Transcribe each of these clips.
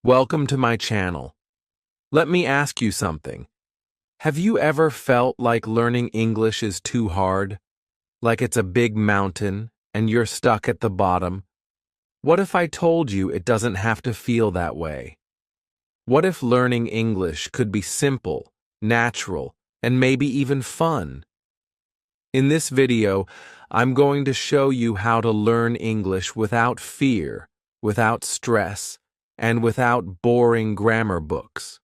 Welcome to my channel. Let me ask you something. Have you ever felt like learning English is too hard? Like it's a big mountain and you're stuck at the bottom? What if I told you it doesn't have to feel that way? What if learning English could be simple, natural, and maybe even fun? In this video, I'm going to show you how to learn English without fear, without stress, and without boring grammar books.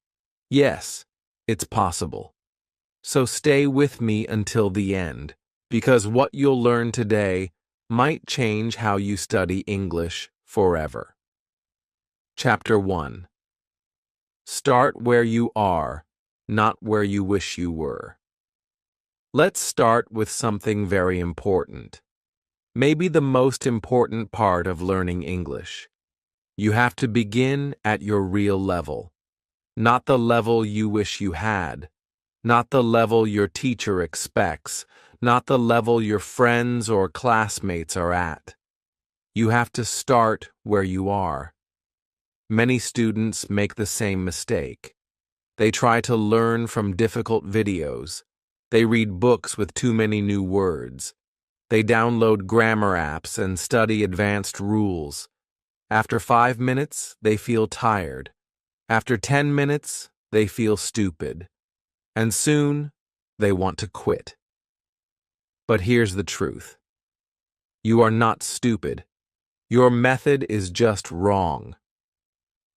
Yes, it's possible. So stay with me until the end, because what you'll learn today might change how you study English forever. Chapter 1. Start where you are, not where you wish you were. Let's start with something very important. Maybe the most important part of learning English. You have to begin at your real level. Not the level you wish you had. Not the level your teacher expects. Not the level your friends or classmates are at. You have to start where you are. Many students make the same mistake. They try to learn from difficult videos. They read books with too many new words. They download grammar apps and study advanced rules. After 5 minutes, they feel tired. After 10 minutes, they feel stupid. And soon, they want to quit. But here's the truth. You are not stupid. Your method is just wrong.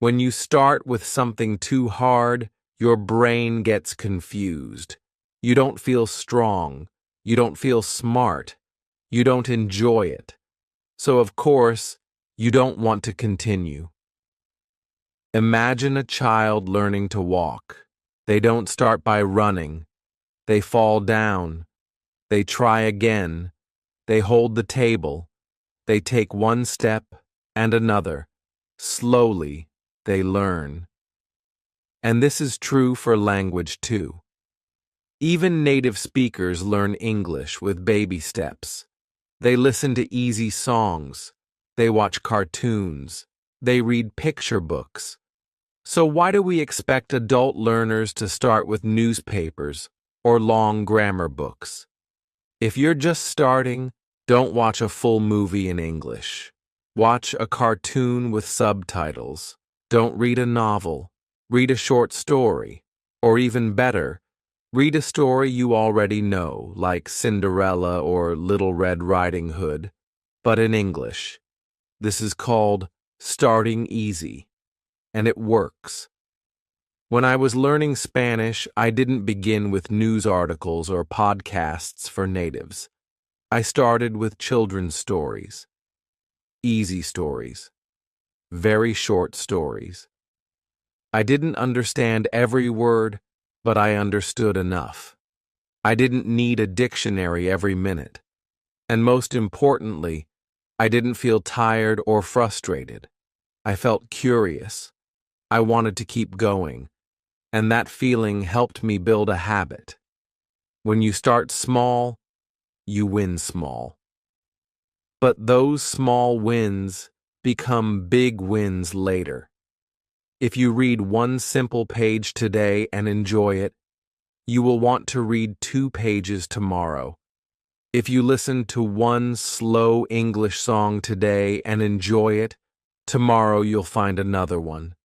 When you start with something too hard, your brain gets confused. You don't feel strong. You don't feel smart. You don't enjoy it. So, of course, you don't want to continue. Imagine a child learning to walk. They don't start by running. They fall down. They try again. They hold the table. They take one step and another. Slowly, they learn. And this is true for language too. Even native speakers learn English with baby steps. They listen to easy songs. They watch cartoons. They read picture books. So why do we expect adult learners to start with newspapers or long grammar books? If you're just starting, don't watch a full movie in English. Watch a cartoon with subtitles. Don't read a novel. Read a short story. Or even better, read a story you already know, like Cinderella or Little Red Riding Hood, but in English. This is called starting easy, and it works. When I was learning Spanish, I didn't begin with news articles or podcasts for natives. I started with children's stories. Easy stories. Very short stories. I didn't understand every word, but I understood enough. I didn't need a dictionary every minute. And most importantly, I didn't feel tired or frustrated. I felt curious. I wanted to keep going. And that feeling helped me build a habit. When you start small, you win small. But those small wins become big wins later. If you read one simple page today and enjoy it, you will want to read 2 pages tomorrow. If you listen to one slow English song today and enjoy it, tomorrow you'll find another one.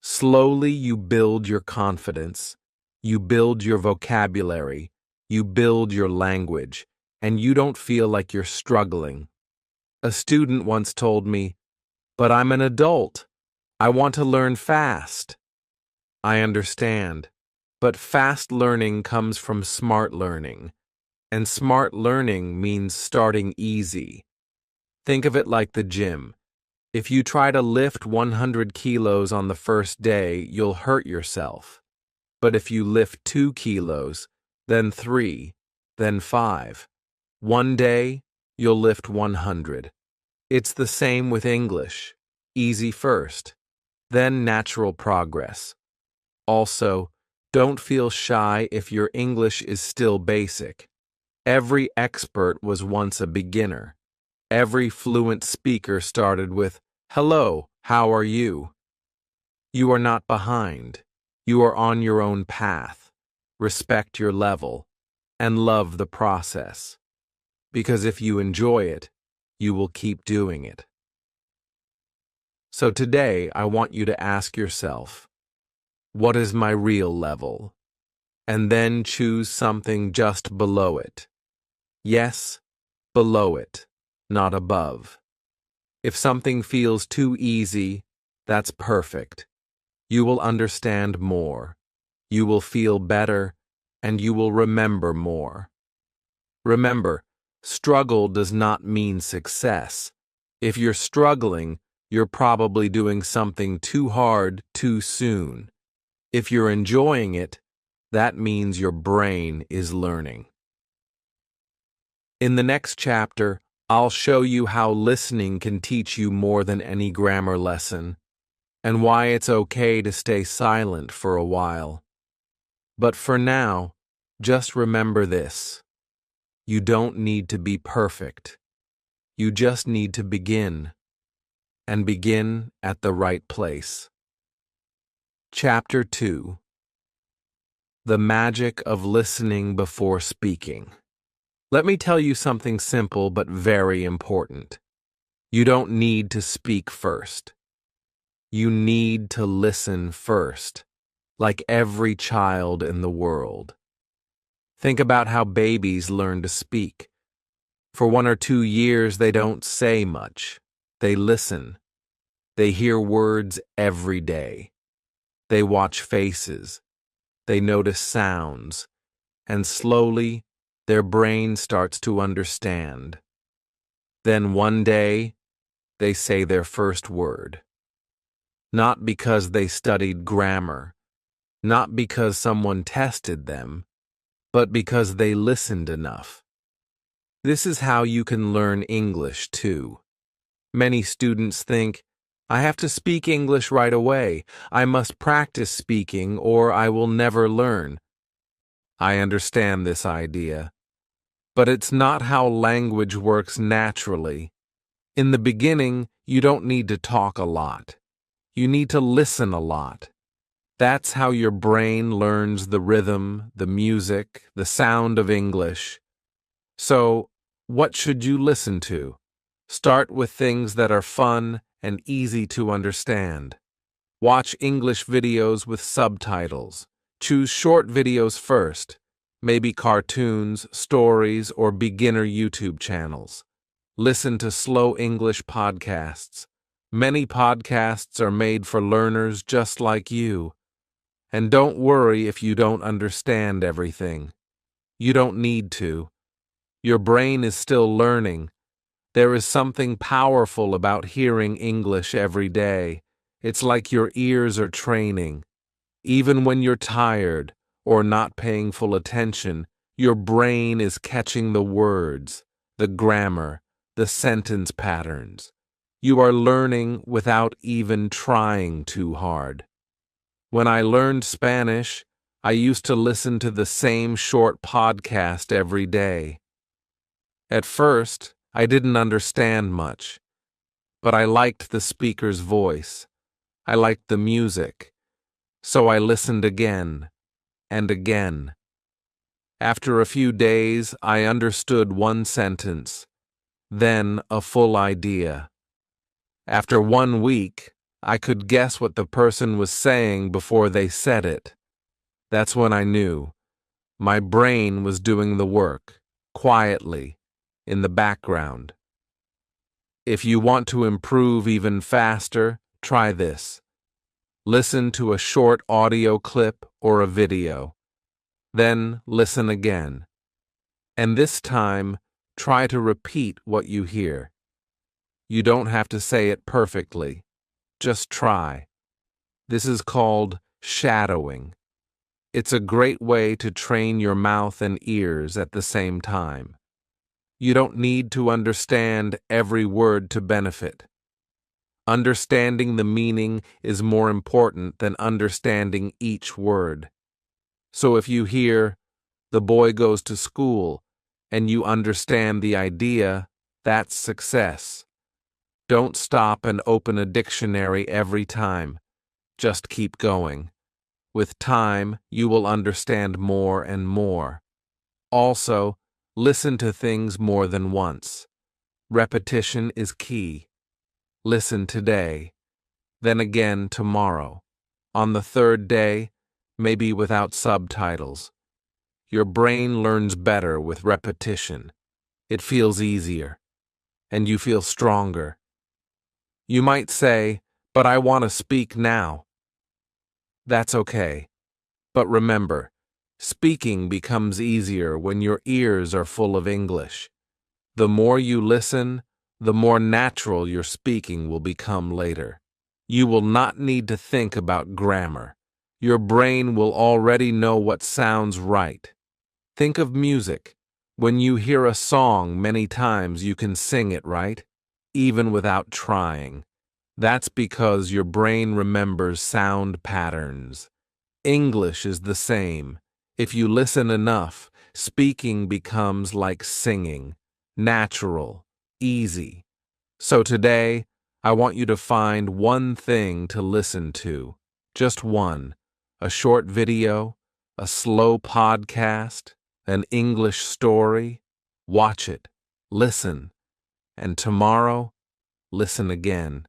Slowly you build your confidence, you build your vocabulary, you build your language, and you don't feel like you're struggling. A student once told me, "But I'm an adult. I want to learn fast." I understand, but fast learning comes from smart learning. And smart learning means starting easy. Think of it like the gym. If you try to lift 100 kilos on the first day, you'll hurt yourself. But if you lift 2 kilos, then 3, then 5, one day, you'll lift 100. It's the same with English. Easy first, then natural progress. Also, don't feel shy if your English is still basic. Every expert was once a beginner. Every fluent speaker started with, "Hello, how are you?" You are not behind. You are on your own path. Respect your level and love the process. Because if you enjoy it, you will keep doing it. So today, I want you to ask yourself, what is my real level? And then choose something just below it. Yes, below it, not above. If something feels too easy, that's perfect. You will understand more. You will feel better, and you will remember more. Remember, struggle does not mean success. If you're struggling, you're probably doing something too hard too soon. If you're enjoying it, that means your brain is learning. In the next chapter, I'll show you how listening can teach you more than any grammar lesson, and why it's okay to stay silent for a while. But for now, just remember this. You don't need to be perfect. You just need to begin, and begin at the right place. Chapter 2. The Magic of Listening Before Speaking. Let me tell you something simple but very important. You don't need to speak first. You need to listen first, like every child in the world. Think about how babies learn to speak. For 1 or 2 years, they don't say much. They listen. They hear words every day. They watch faces. They notice sounds. And slowly, their brain starts to understand. Then one day, they say their first word. Not because they studied grammar, not because someone tested them, but because they listened enough. This is how you can learn English, too. Many students think, I have to speak English right away. I must practice speaking or I will never learn. I understand this idea. But it's not how language works naturally. In the beginning, you don't need to talk a lot. You need to listen a lot. That's how your brain learns the rhythm, the music, the sound of English. So, what should you listen to? Start with things that are fun and easy to understand. Watch English videos with subtitles. Choose short videos first, maybe cartoons, stories, or beginner YouTube channels. Listen to slow English podcasts. Many podcasts are made for learners just like you. And don't worry if you don't understand everything. You don't need to. Your brain is still learning. There is something powerful about hearing English every day. It's like your ears are training. Even when you're tired or not paying full attention, your brain is catching the words, the grammar, the sentence patterns. You are learning without even trying too hard. When I learned Spanish, I used to listen to the same short podcast every day. At first, I didn't understand much, but I liked the speaker's voice. I liked the music. So I listened again and again. After a few days, I understood one sentence, then a full idea. After 1 week, I could guess what the person was saying before they said it. That's when I knew. My brain was doing the work, quietly, in the background. If you want to improve even faster, try this. Listen to a short audio clip or a video. Then listen again. And this time, try to repeat what you hear. You don't have to say it perfectly. Just try. This is called shadowing. It's a great way to train your mouth and ears at the same time. You don't need to understand every word to benefit. Understanding the meaning is more important than understanding each word. So if you hear, the boy goes to school, and you understand the idea, that's success. Don't stop and open a dictionary every time. Just keep going. With time, you will understand more and more. Also, listen to things more than once. Repetition is key. Listen today, then again tomorrow. On the third day, maybe without subtitles. Your brain learns better with repetition. It feels easier, and you feel stronger. You might say, "But I want to speak now." That's okay. But remember, speaking becomes easier when your ears are full of English. The more you listen, the more natural your speaking will become later. You will not need to think about grammar. Your brain will already know what sounds right. Think of music. When you hear a song many times, you can sing it, right? Even without trying. That's because your brain remembers sound patterns. English is the same. If you listen enough, speaking becomes like singing, natural, easy. So today, I want you to find one thing to listen to. Just one. A short video, a slow podcast, an English story. Watch it, listen, and tomorrow, listen again.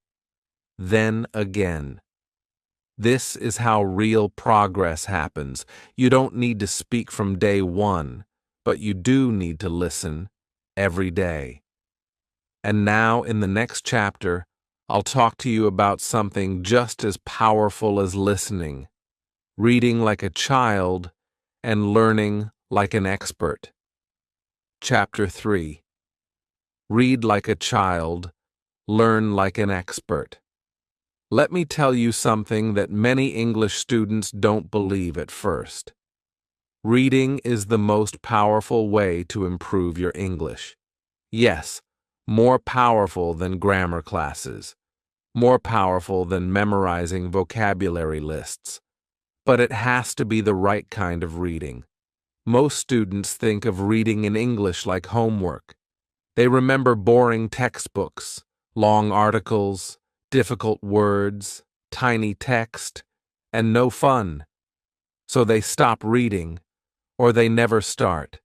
Then again. This is how real progress happens. You don't need to speak from day one, but you do need to listen every day. And now, in the next chapter, I'll talk to you about something just as powerful as listening: reading like a child and learning like an expert. Chapter 3. Read like a child, learn like an expert. Let me tell you something that many English students don't believe at first. Reading is the most powerful way to improve your English. Yes, more powerful than grammar classes, more powerful than memorizing vocabulary lists. But it has to be the right kind of reading. Most students think of reading in English like homework. They remember boring textbooks, long articles, difficult words, tiny text, and no fun. So they stop reading, or they never start.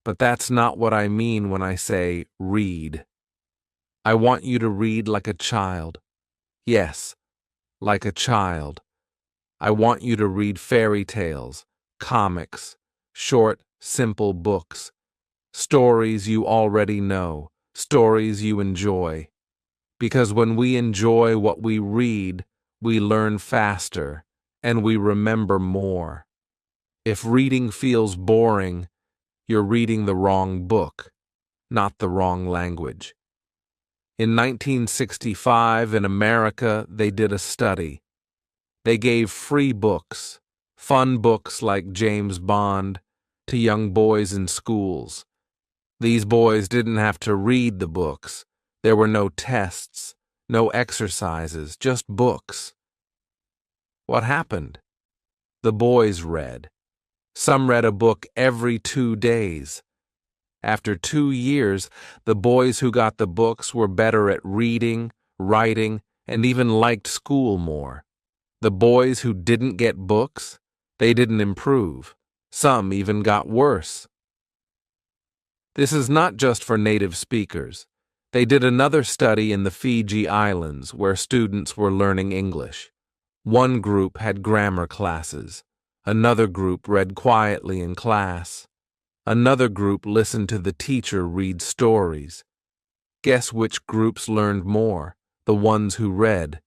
But that's not what I mean when I say read. I want you to read like a child. Yes, like a child. I want you to read fairy tales, comics, short, simple books, stories you already know, stories you enjoy. Because when we enjoy what we read, we learn faster and we remember more. If reading feels boring, you're reading the wrong book, not the wrong language. In 1965, in America, they did a study. They gave free books, fun books like James Bond, to young boys in schools. These boys didn't have to read the books. There were no tests, no exercises, just books. What happened? The boys read. Some read a book every 2 days. After 2 years, the boys who got the books were better at reading, writing, and even liked school more. The boys who didn't get books, they didn't improve. Some even got worse. This is not just for native speakers. They did another study in the Fiji Islands where students were learning English. One group had grammar classes. Another group read quietly in class. Another group listened to the teacher read stories. Guess which groups learned more? The ones who read.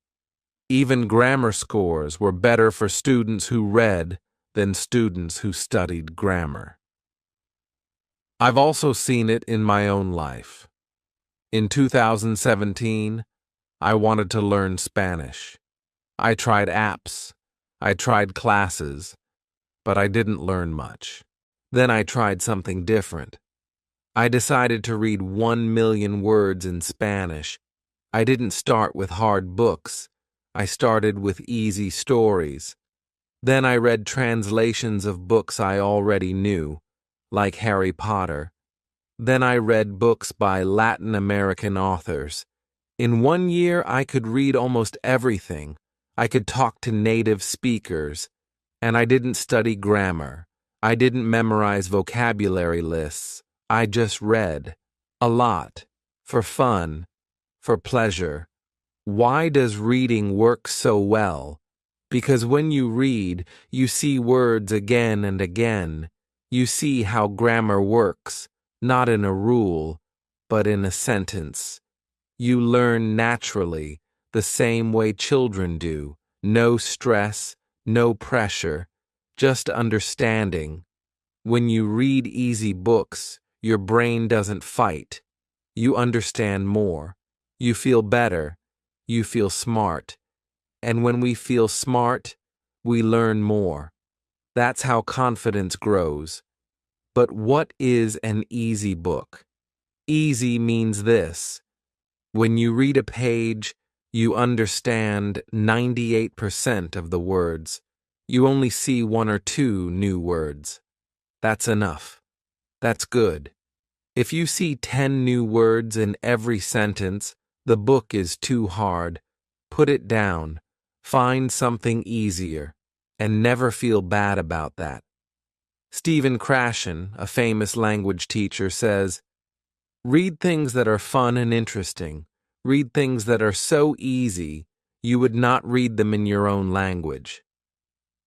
Even grammar scores were better for students who read than students who studied grammar. I've also seen it in my own life. In 2017, I wanted to learn Spanish. I tried apps. I tried classes. But I didn't learn much. Then I tried something different. I decided to read 1 million words in Spanish. I didn't start with hard books. I started with easy stories. Then I read translations of books I already knew, like Harry Potter. Then I read books by Latin American authors. In 1 year, I could read almost everything. I could talk to native speakers, and I didn't study grammar. I didn't memorize vocabulary lists. I just read. A lot. For fun. For pleasure. Why does reading work so well? Because when you read, you see words again and again. You see how grammar works, not in a rule, but in a sentence. You learn naturally, the same way children do. No stress, no pressure, just understanding. When you read easy books, your brain doesn't fight. You understand more. You feel better. You feel smart. And when we feel smart, we learn more. That's how confidence grows. But what is an easy book? Easy means this. When you read a page, you understand 98% of the words. You only see one or two new words. That's enough. That's good. If you see 10 new words in every sentence, the book is too hard. Put it down. Find something easier. And never feel bad about that. Stephen Krashen, a famous language teacher, says, "Read things that are fun and interesting. Read things that are so easy, you would not read them in your own language."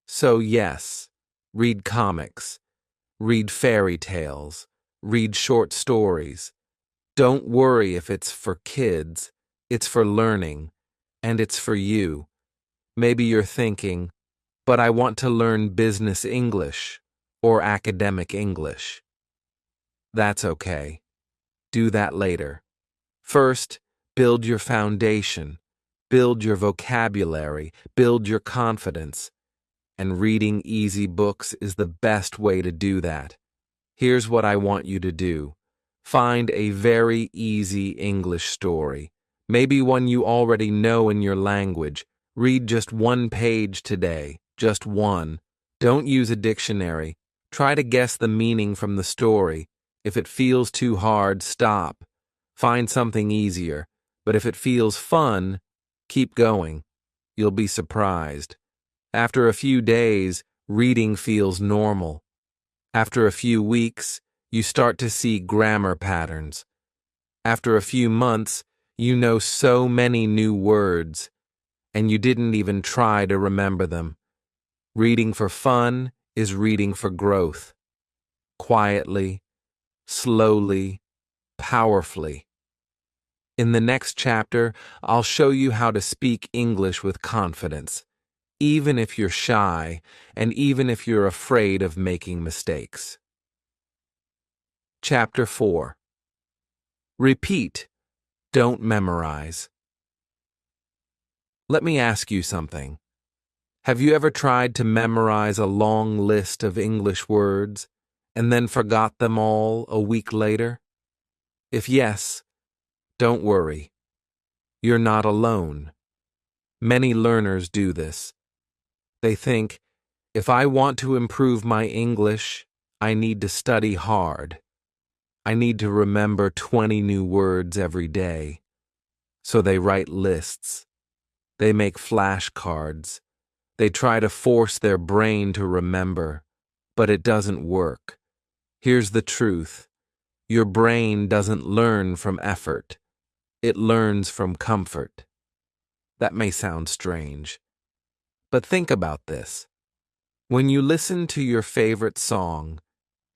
So yes, read comics. Read fairy tales. Read short stories. Don't worry if it's for kids. It's for learning. And it's for you. Maybe you're thinking, but I want to learn business English or academic English. That's okay. Do that later. First, build your foundation. Build your vocabulary. Build your confidence. And reading easy books is the best way to do that. Here's what I want you to do. Find a very easy English story. Maybe one you already know in your language. Read just one page today. Just one. Don't use a dictionary. Try to guess the meaning from the story. If it feels too hard, stop. Find something easier. But if it feels fun, keep going. You'll be surprised. After a few days, reading feels normal. After a few weeks, you start to see grammar patterns. After a few months, you know so many new words, and you didn't even try to remember them. Reading for fun is reading for growth. Quietly, slowly, powerfully. In the next chapter, I'll show you how to speak English with confidence, even if you're shy and even if you're afraid of making mistakes. Chapter 4. Repeat. Don't memorize. Let me ask you something. Have you ever tried to memorize a long list of English words and then forgot them all a week later? If yes, don't worry. You're not alone. Many learners do this. They think, if I want to improve my English, I need to study hard. I need to remember 20 new words every day. So they write lists. They make flashcards. They try to force their brain to remember, but it doesn't work. Here's the truth. Your brain doesn't learn from effort. It learns from comfort. That may sound strange, but think about this. When you listen to your favorite song,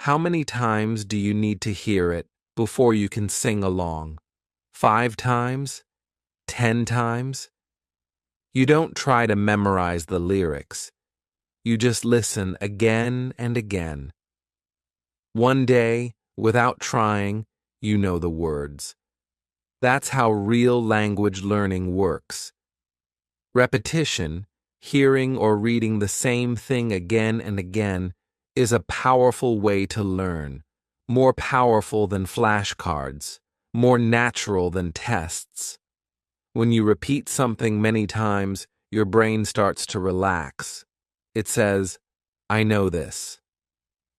how many times do you need to hear it before you can sing along? 5 times? 10 times? You don't try to memorize the lyrics. You just listen again and again. One day, without trying, you know the words. That's how real language learning works. Repetition, hearing or reading the same thing again and again, is a powerful way to learn, more powerful than flashcards, more natural than tests. When you repeat something many times, your brain starts to relax. It says, I know this.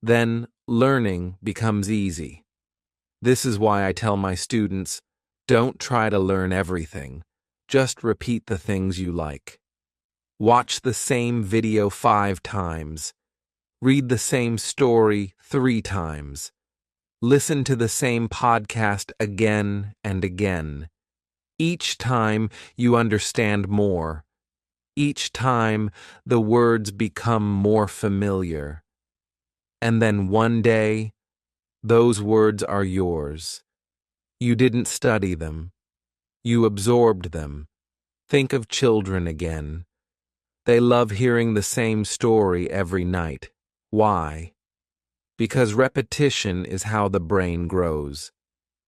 Then learning becomes easy. This is why I tell my students, don't try to learn everything. Just repeat the things you like. Watch the same video 5 times. Read the same story 3 times. Listen to the same podcast again and again. Each time you understand more. Each time the words become more familiar. And then one day, those words are yours. You didn't study them. You absorbed them. Think of children again. They love hearing the same story every night. Why? Because repetition is how the brain grows.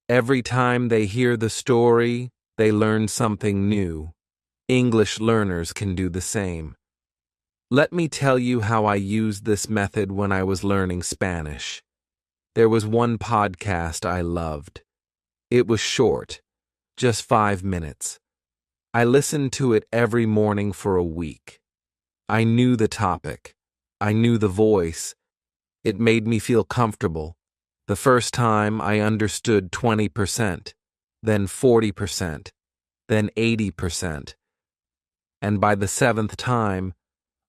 Every time they hear the story, they learn something new. English learners can do the same. Let me tell you how I used this method when I was learning Spanish. There was one podcast I loved. It was short, just 5 minutes. I listened to it every morning for a week. I knew the topic. I knew the voice. It made me feel comfortable. The first time I understood 20%, then 40%, then 80%. And by the 7th time,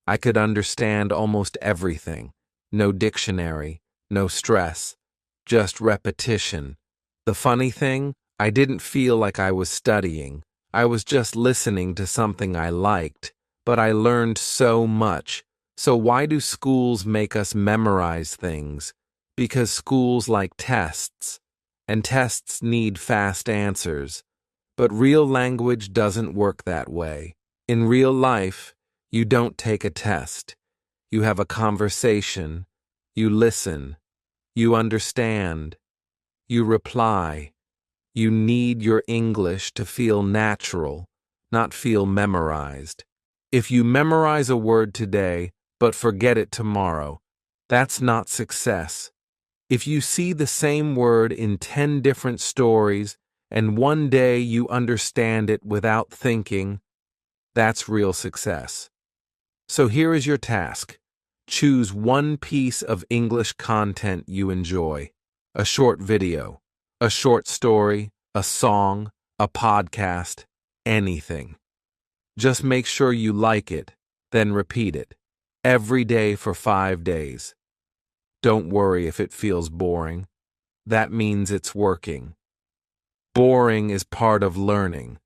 I could understand almost everything. No dictionary, no stress, just repetition. The funny thing, I didn't feel like I was studying. I was just listening to something I liked, but I learned so much. So why do schools make us memorize things? Because schools like tests, and tests need fast answers. But real language doesn't work that way. In real life, you don't take a test. You have a conversation. You listen. You understand. You reply. You need your English to feel natural, not feel memorized. If you memorize a word today, but forget it tomorrow, that's not success. If you see the same word in 10 different stories, and one day you understand it without thinking, that's real success. So here is your task. Choose one piece of English content you enjoy. A short video, a short story, a song, a podcast, anything. Just make sure you like it, then repeat it. Every day for 5 days. Don't worry if it feels boring. That means it's working. Boring is part of learning.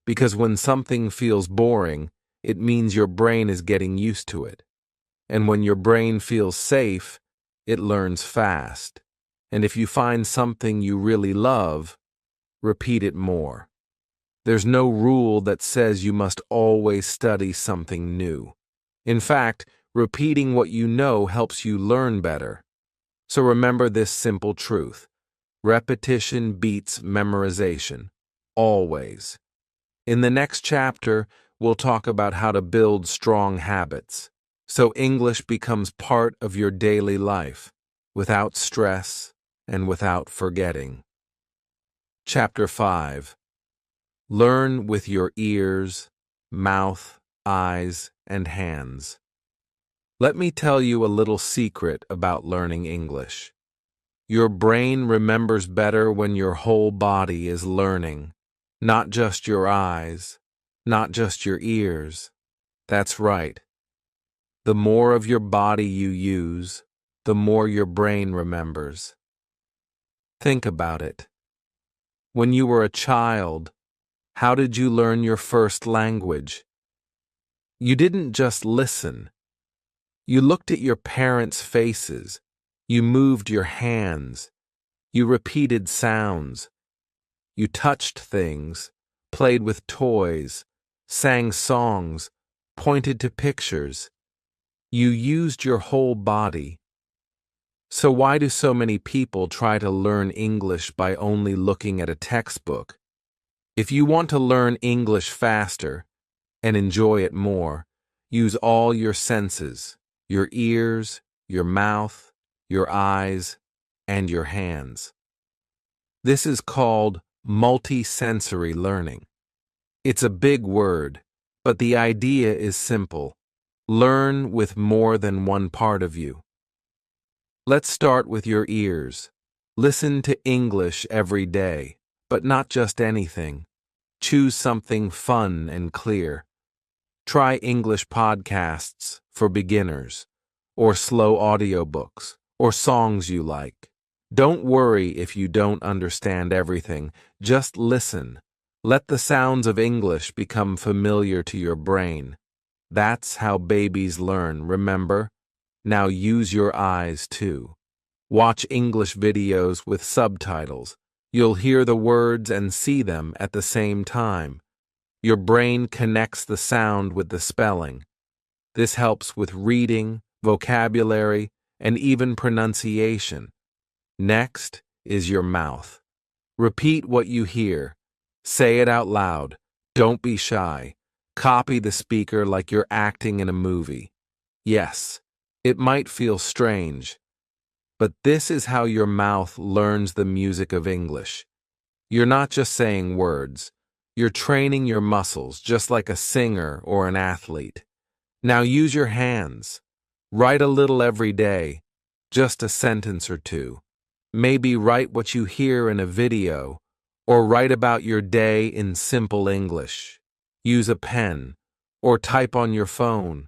Because when something feels boring, it means your brain is getting used to it. And when your brain feels safe, it learns fast. And if you find something you really love, repeat it more. There's no rule that says you must always study something new. In fact, repeating what you know helps you learn better. So remember this simple truth. Repetition beats memorization. Always. In the next chapter, we'll talk about how to build strong habits, so English becomes part of your daily life, without stress and without forgetting. Chapter 5. Learn with your ears, mouth, eyes, and hands. Let me tell you a little secret about learning English. Your brain remembers better when your whole body is learning, not just your eyes, not just your ears. That's right. The more of your body you use, the more your brain remembers. Think about it. When you were a child, how did you learn your first language? You didn't just listen. You looked at your parents' faces. You moved your hands. You repeated sounds. You touched things, played with toys, sang songs, pointed to pictures. You used your whole body. So why do so many people try to learn English by only looking at a textbook? If you want to learn English faster and enjoy it more, use all your senses, your ears, your mouth, your eyes, and your hands. This is called multisensory learning. It's a big word, but the idea is simple. Learn with more than one part of you. Let's start with your ears. Listen to English every day, but not just anything. Choose something fun and clear. Try English podcasts for beginners, or slow audiobooks, or songs you like. Don't worry if you don't understand everything. Just listen. Let the sounds of English become familiar to your brain. That's how babies learn, remember? Now use your eyes too. Watch English videos with subtitles. You'll hear the words and see them at the same time. Your brain connects the sound with the spelling. This helps with reading, vocabulary, and even pronunciation. Next is your mouth. Repeat what you hear. Say it out loud. Don't be shy. Copy the speaker like you're acting in a movie. Yes, it might feel strange, but this is how your mouth learns the music of English. You're not just saying words. You're training your muscles just like a singer or an athlete. Now use your hands. Write a little every day, just a sentence or two. Maybe write what you hear in a video, or write about your day in simple English. Use a pen, or type on your phone.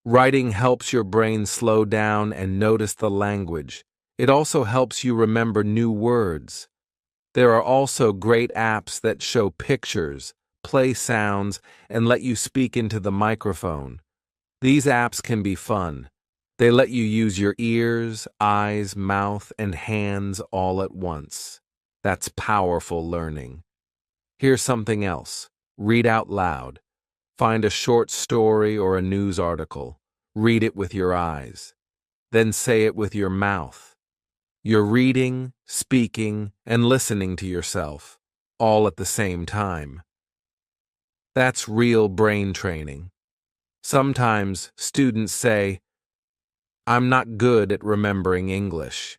Writing helps your brain slow down and notice the language. It also helps you remember new words. There are also great apps that show pictures, play sounds, and let you speak into the microphone. These apps can be fun. They let you use your ears, eyes, mouth, and hands all at once. That's powerful learning. Here's something else. Read out loud. Find a short story or a news article. Read it with your eyes. Then say it with your mouth. You're reading, speaking, and listening to yourself, all at the same time. That's real brain training. Sometimes students say, "I'm not good at remembering English."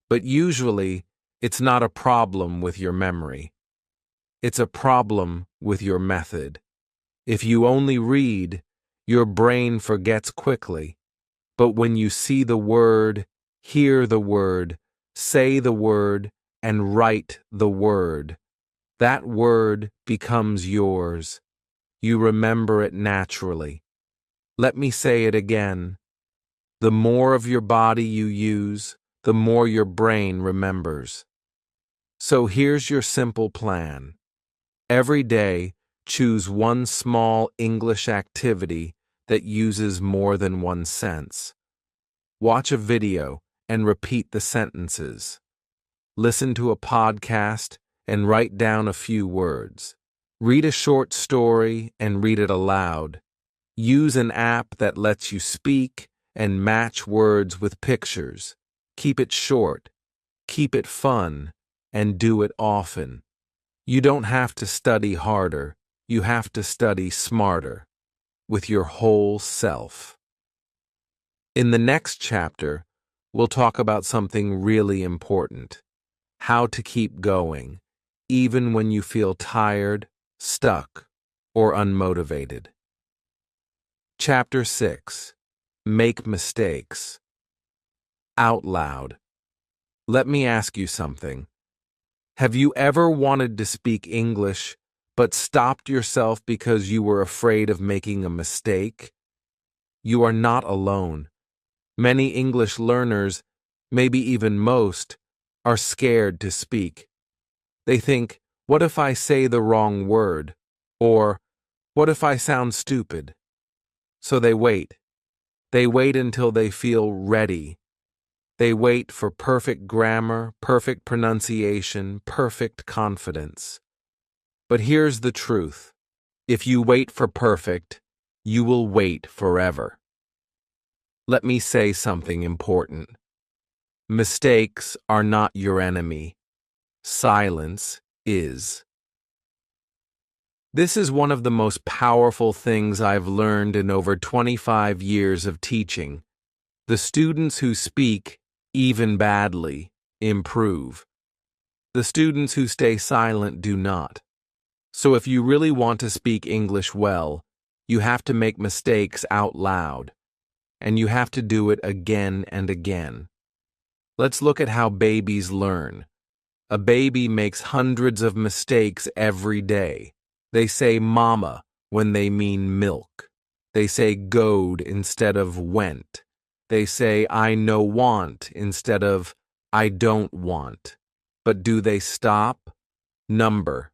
But usually, it's not a problem with your memory. It's a problem with your method. If you only read, your brain forgets quickly. But when you see the word, hear the word, say the word, and write the word, that word becomes yours. You remember it naturally. Let me say it again. The more of your body you use, the more your brain remembers. So here's your simple plan. Every day, choose one small English activity that uses more than one sense. Watch a video and repeat the sentences. Listen to a podcast and write down a few words. Read a short story and read it aloud. Use an app that lets you speak and match words with pictures. Keep it short, keep it fun, and do it often. You don't have to study harder, you have to study smarter, with your whole self. In the next chapter, we'll talk about something really important: how to keep going, even when you feel tired, stuck, or unmotivated. Chapter 6. Make mistakes. Out loud. Let me ask you something. Have you ever wanted to speak English, but stopped yourself because you were afraid of making a mistake? You are not alone. Many English learners, maybe even most, are scared to speak. They think, what if I say the wrong word? Or, what if I sound stupid? So they wait. They wait until they feel ready. They wait for perfect grammar, perfect pronunciation, perfect confidence. But here's the truth. If you wait for perfect, you will wait forever. Let me say something important. Mistakes are not your enemy. Silence is. This is one of the most powerful things I've learned in over 25 years of teaching. The students who speak, even badly, improve. The students who stay silent do not. So if you really want to speak English well, you have to make mistakes out loud. And you have to do it again and again. Let's look at how babies learn. A baby makes hundreds of mistakes every day. They say mama when they mean milk. They say goed instead of went. They say I no want instead of I don't want. But do they stop? Number.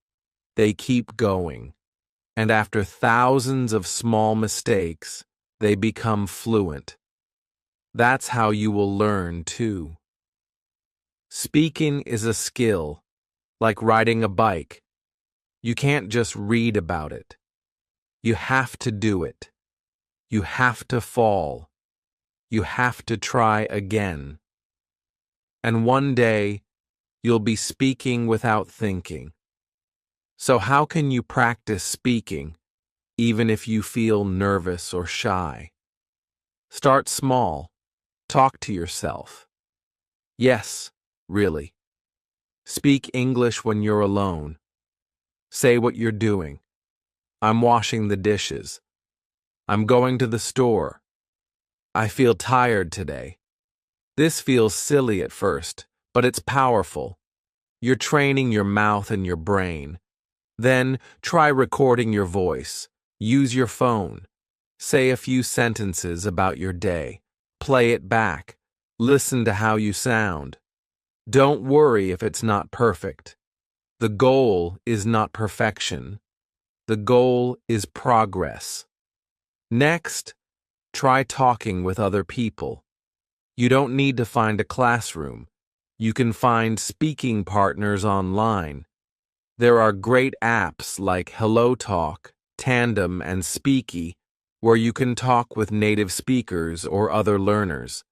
They keep going. And after thousands of small mistakes, they become fluent. That's how you will learn, too. Speaking is a skill, like riding a bike. You can't just read about it. You have to do it. You have to fall. You have to try again. And one day, you'll be speaking without thinking. So how can you practice speaking, even if you feel nervous or shy? Start small. Talk to yourself. Yes, really. Speak English when you're alone. Say what you're doing. I'm washing the dishes. I'm going to the store. I feel tired today. This feels silly at first, but it's powerful. You're training your mouth and your brain. Then try recording your voice. Use your phone. Say a few sentences about your day. Play it back. Listen to how you sound. Don't worry if it's not perfect. The goal is not perfection. The goal is progress. Next, try talking with other people. You don't need to find a classroom. You can find speaking partners online. There are great apps like HelloTalk, Tandem, and Speaky, where you can talk with native speakers or other learners.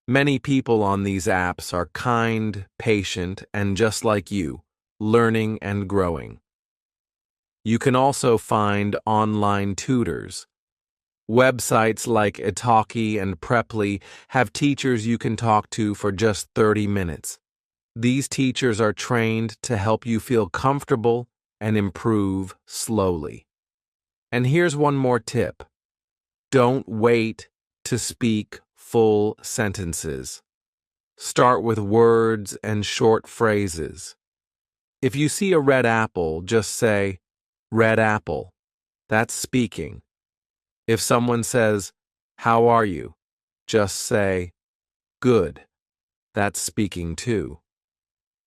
Many people on these apps are kind, patient, and just like you, learning and growing. You can also find online tutors. Websites like Italki and Preply have teachers you can talk to for just 30 minutes. These teachers are trained to help you feel comfortable and improve slowly. And here's one more tip. Don't wait to speak full sentences. Start with words and short phrases. If you see a red apple, just say, red apple. That's speaking. If someone says, how are you? Just say, good. That's speaking too.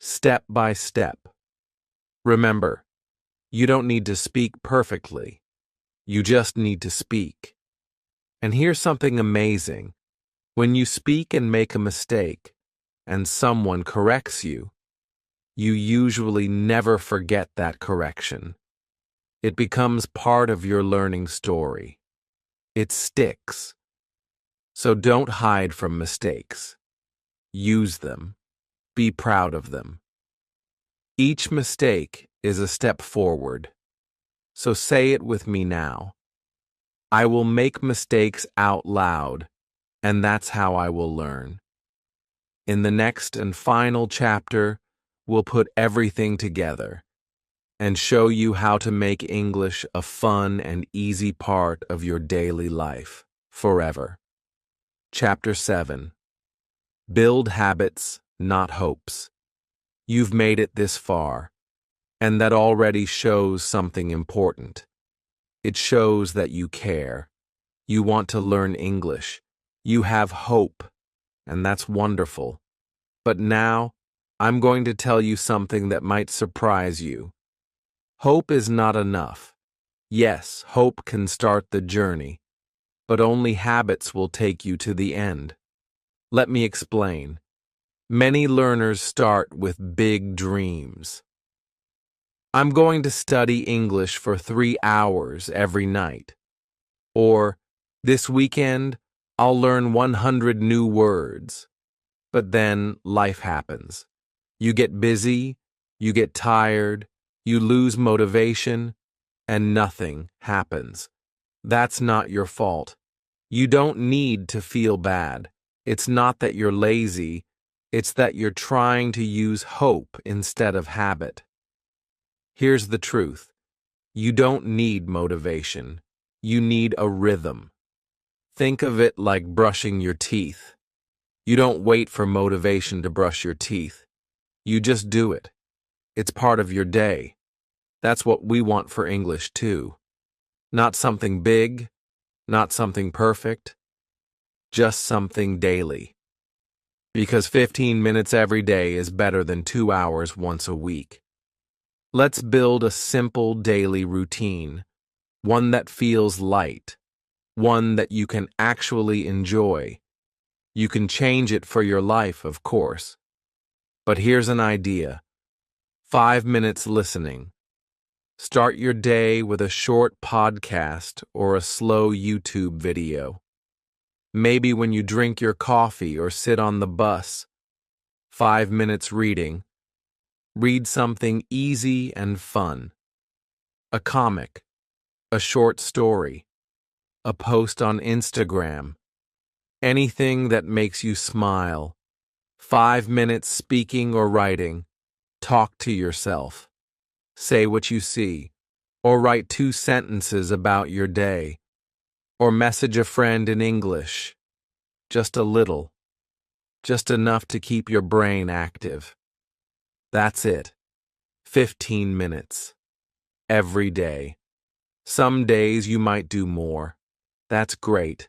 Step by step. Remember, you don't need to speak perfectly. You just need to speak. And here's something amazing. When you speak and make a mistake, and someone corrects you, you usually never forget that correction. It becomes part of your learning story. It sticks. So don't hide from mistakes. Use them. Be proud of them. Each mistake is a step forward. So say it with me now. I will make mistakes out loud, and that's how I will learn. In the next and final chapter, we'll put everything together and show you how to make English a fun and easy part of your daily life, forever. Chapter 7. Build habits, not hopes. You've made it this far, and that already shows something important. It shows that you care. You want to learn English. You have hope, and that's wonderful. But now, I'm going to tell you something that might surprise you. Hope is not enough. Yes, hope can start the journey, but only habits will take you to the end. Let me explain. Many learners start with big dreams. I'm going to study English for 3 hours every night. Or, this weekend, I'll learn 100 new words. But then life happens. You get busy, you get tired, you lose motivation, and nothing happens. That's not your fault. You don't need to feel bad. It's not that you're lazy, it's that you're trying to use hope instead of habit. Here's the truth. You don't need motivation. You need a rhythm. Think of it like brushing your teeth. You don't wait for motivation to brush your teeth. You just do it. It's part of your day. That's what we want for English too. Not something big, not something perfect, just something daily. Because 15 minutes every day is better than 2 hours once a week. Let's build a simple daily routine, one that feels light, one that you can actually enjoy. You can change it for your life, of course. But here's an idea. 5 minutes listening. Start your day with a short podcast or a slow YouTube video. Maybe when you drink your coffee or sit on the bus. 5 minutes reading. Read something easy and fun. A comic, a short story, a post on Instagram. Anything that makes you smile. 5 minutes speaking or writing. Talk to yourself. Say what you see, or write 2 sentences about your day, or message a friend in English. Just a little. Just enough to keep your brain active. That's it. 15 minutes. Every day. Some days you might do more. That's great.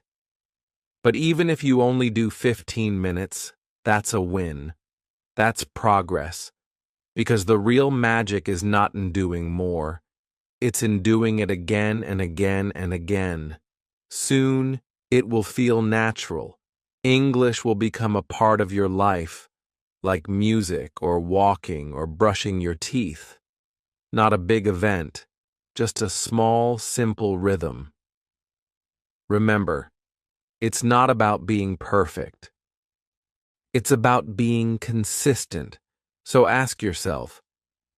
But even if you only do 15 minutes, that's a win. That's progress. Because the real magic is not in doing more. It's in doing it again and again and again. Soon, it will feel natural. English will become a part of your life, like music or walking or brushing your teeth. Not a big event, just a small, simple rhythm. Remember, it's not about being perfect. It's about being consistent. So ask yourself,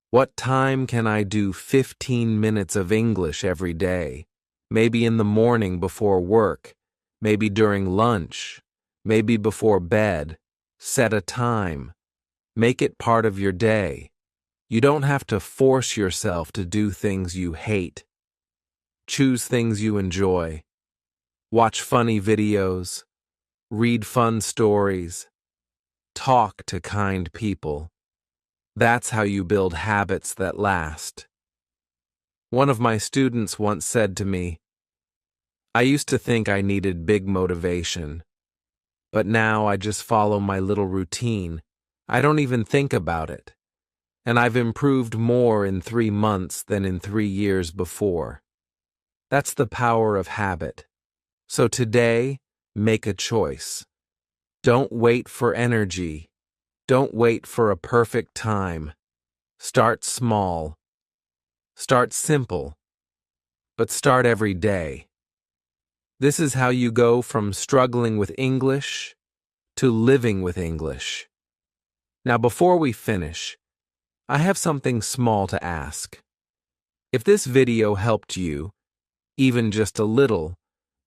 what time can I do 15 minutes of English every day? Maybe in the morning before work, maybe during lunch, maybe before bed. Set a time. Make it part of your day. You don't have to force yourself to do things you hate. Choose things you enjoy. Watch funny videos. Read fun stories. Talk to kind people. That's how you build habits that last. One of my students once said to me, I used to think I needed big motivation, but now I just follow my little routine. I don't even think about it. And I've improved more in 3 months than in 3 years before. That's the power of habit. So today, make a choice. Don't wait for energy. Don't wait for a perfect time. Start small. Start simple. But start every day. This is how you go from struggling with English to living with English. Now, before we finish, I have something small to ask. If this video helped you, even just a little,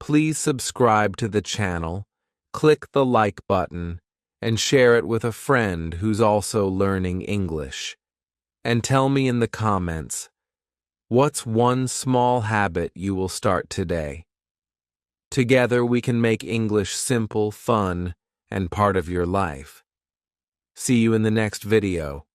please subscribe to the channel, click the like button, and share it with a friend who's also learning English. And tell me in the comments, what's one small habit you will start today? Together we can make English simple, fun, and part of your life. See you in the next video.